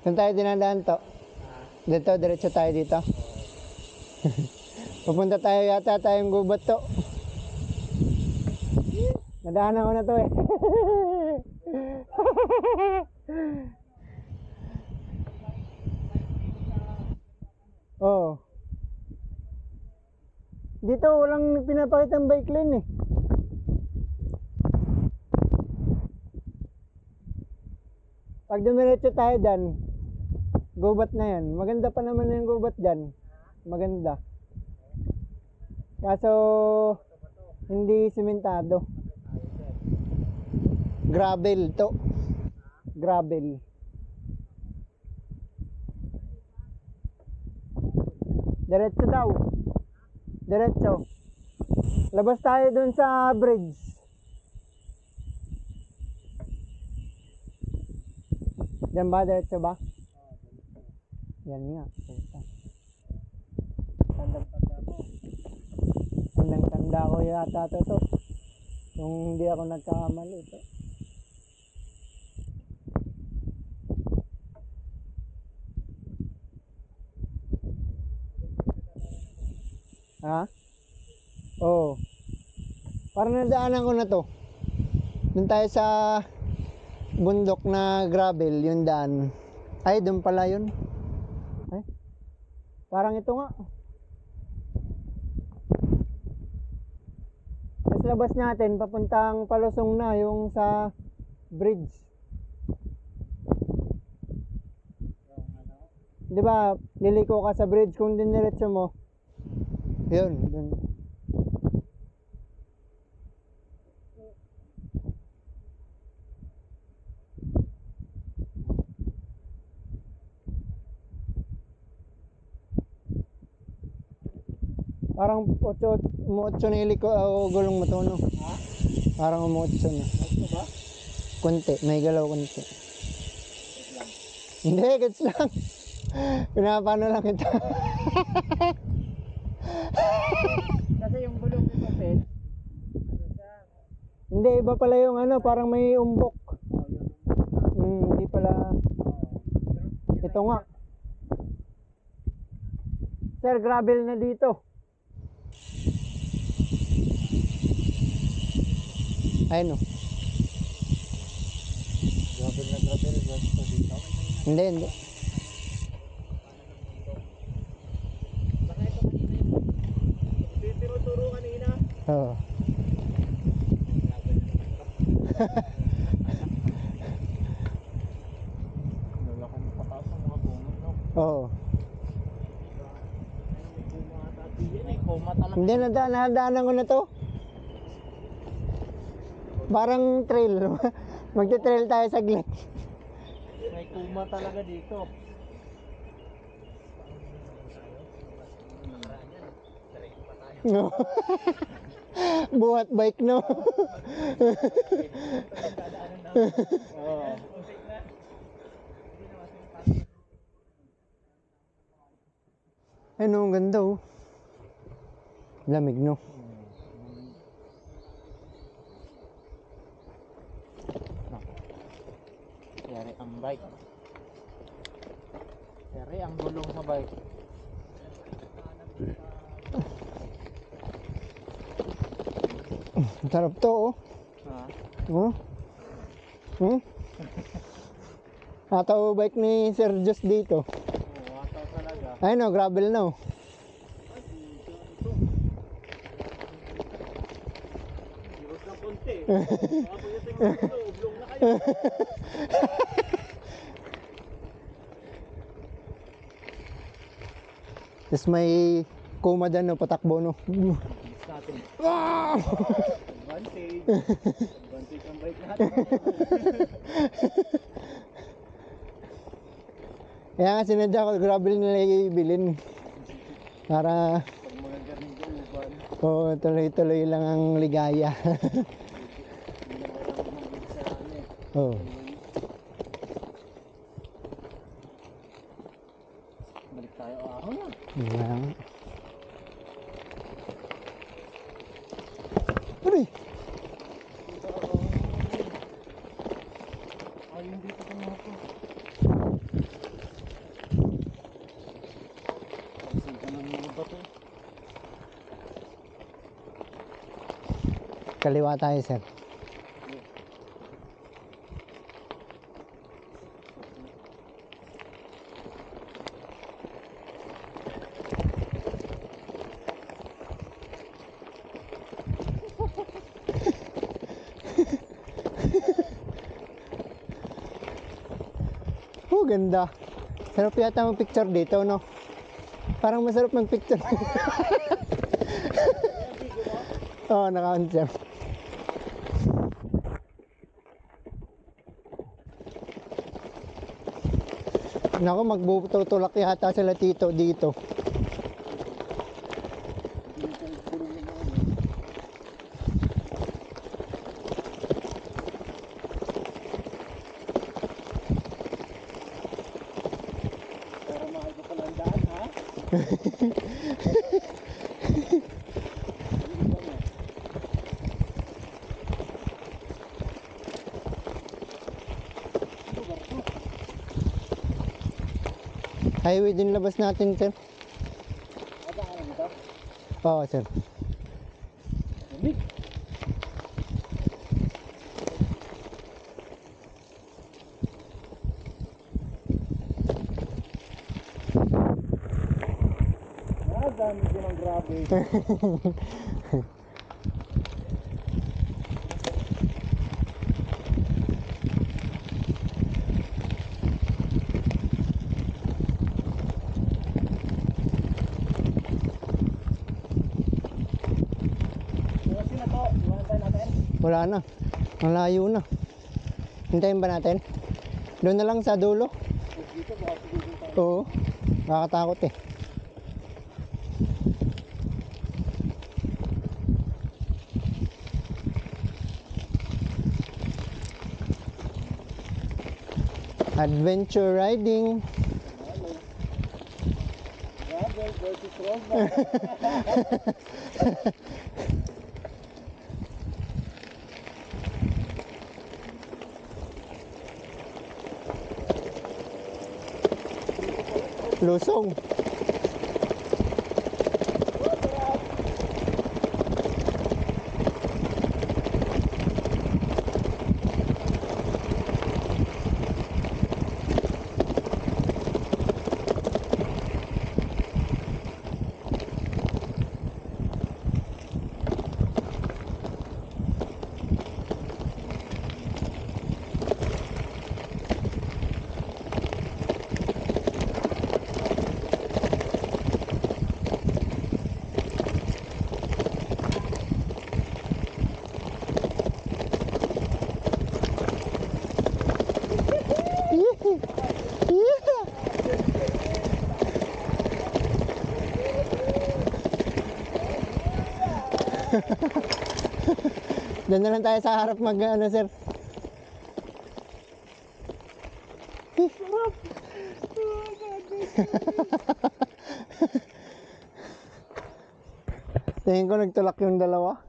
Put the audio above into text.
Saan tayo dinadaan to? Dito, diretso tayo dito. Pupunta tayo yata tayong gubat to. Nadaanan ko na to eh. Oh. Dito walang pinapakitang bike lane eh. Pag dumiretso tayo dyan, gubat na yan. Maganda pa naman yung gubat dyan. Maganda. Kaso, hindi simentado. Gravel to. Gravel. Diretso daw. Diretso. Labas tayo dun sa bridge. Diyan ba? Diretso ba? Yan nga. Tandang-tanda mo. Tandang-tanda ko yata to. Kung hindi ako nagkakamali ito. Ha? Oo. Parang nadaanan ko na to. Doon tayo sa bundok na gravel, yung daan. Ay, doon pala yun. Ay, parang ito nga. Tapos labas natin, papuntang Palusong na, yung sa bridge. Di ba, liliko ka sa bridge kung diniretso mo. Yun, dun. Parang umuotso na iliko o gulong mo to, no? Ha? Parang umuotso na. Ito ba? Kunti, may galaw kunti. Hindi, gets lang. Pinapano lang ito. Kasi yung gulong nito, Ped, hindi, iba pala yung ano, parang may umbok. Hindi pala. Ito nga. Sir, gravel na dito. Ayun o. gravel na gravel dito. Hindi. Baka ito kanina yung tinuturo kanina. Oo. Nalakang pataas ang mga bunga, no? Oo. May kuma talaga. Hindi, nadaanan ko na to. Parang trail. Magte-trail tayo saglit. May kuma talaga dito. No. Buhat bike, no? Oo. Ano, ang ganda oh. Lamig, no? Yari ang bike. Yari ang gulong sa bike. Sarap to, oh. Ha? Ataw bike ni Sir Just dito. Oo, ataw talaga. Ayun, no, gravel, no? Iwas ng konti. Baka pagdating mo dito, ublong na kayo. Tapos may kuma dyan, no? Patakbo, no? Bilis natin. Ah! Advantage. Advantage ang bike natin. Kaya nga sinadya ko, gravel nila ibilin. Para, Pag mga galing uban, oh, tuloy-tuloy lang ang ligaya. hindi na marami mag-ibig sa ano eh. Oh. Balik tayo ahon na. Yan. Uy! Ayun dito sa mga to. Saan ka ng mga bato? Kaliwa tayo, sir. Oh, ganda. Sarap yata mag-picture dito, no? Parang masarap mag-picture. Oo, naka-on, sir. Naku, magbututulak yata sila tito dito. Para mahal ko pala ang daan, ha? Highway din labas natin, sir. Adaan ito? Oo, sir. Lamig. Dami din ang grabe. Oras na to, iwantayin natin. Wala na. Ang layo na. Hintayin ba natin? Doon na lang sa dulo. Dito, baka siguro tayo. Oo. Nakakatakot eh. Adventure riding. Grabe, versus Roma. Lusong. Doon na lang tayo sa harap mag ano, sir. Tingin ko nagtulak yung dalawa.